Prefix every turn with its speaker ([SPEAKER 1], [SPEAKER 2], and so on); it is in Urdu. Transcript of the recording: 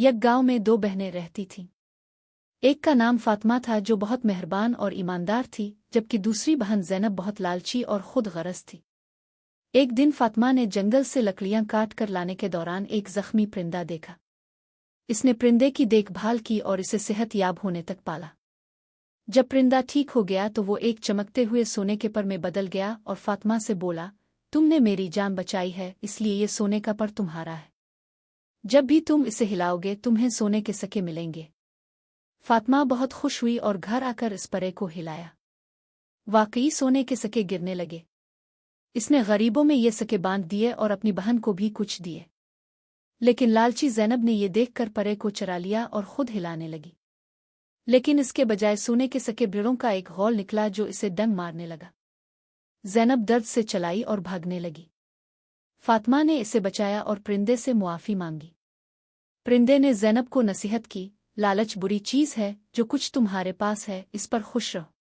[SPEAKER 1] یک گاؤں میں دو بہنیں رہتی تھیں۔ ایک کا نام فاطمہ تھا جو بہت مہربان اور ایماندار تھی، جبکہ دوسری بہن زینب بہت لالچی اور خود غرض تھی۔ ایک دن فاطمہ نے جنگل سے لکڑیاں کاٹ کر لانے کے دوران ایک زخمی پرندہ دیکھا۔ اس نے پرندے کی دیکھ بھال کی اور اسے صحت یاب ہونے تک پالا۔ جب پرندہ ٹھیک ہو گیا تو وہ ایک چمکتے ہوئے سونے کے پر میں بدل گیا اور فاطمہ سے بولا، تم نے میری جان بچائی ہے، اس لیے یہ سونے کا پر تمہارا ہے۔ جب بھی تم اسے ہلاؤ گے تمہیں سونے کے سکے ملیں گے۔ فاطمہ بہت خوش ہوئی اور گھر آ کر اس پرے کو ہلایا۔ واقعی سونے کے سکے گرنے لگے۔ اس نے غریبوں میں یہ سکے باندھ دیے اور اپنی بہن کو بھی کچھ دیے۔ لیکن لالچی زینب نے یہ دیکھ کر پرے کو چرا لیا اور خود ہلانے لگی۔ لیکن اس کے بجائے سونے کے سکے بھیڑوں کا ایک غول نکلا جو اسے ڈنگ مارنے لگا۔ زینب درد سے چلائی اور بھاگنے لگی۔ فاطمہ نے اسے بچایا اور پرندے سے معافی مانگی۔ پرندے نے زینب کو نصیحت کی، لالچ بری چیز ہے، جو کچھ تمہارے پاس ہے اس پر خوش رہو۔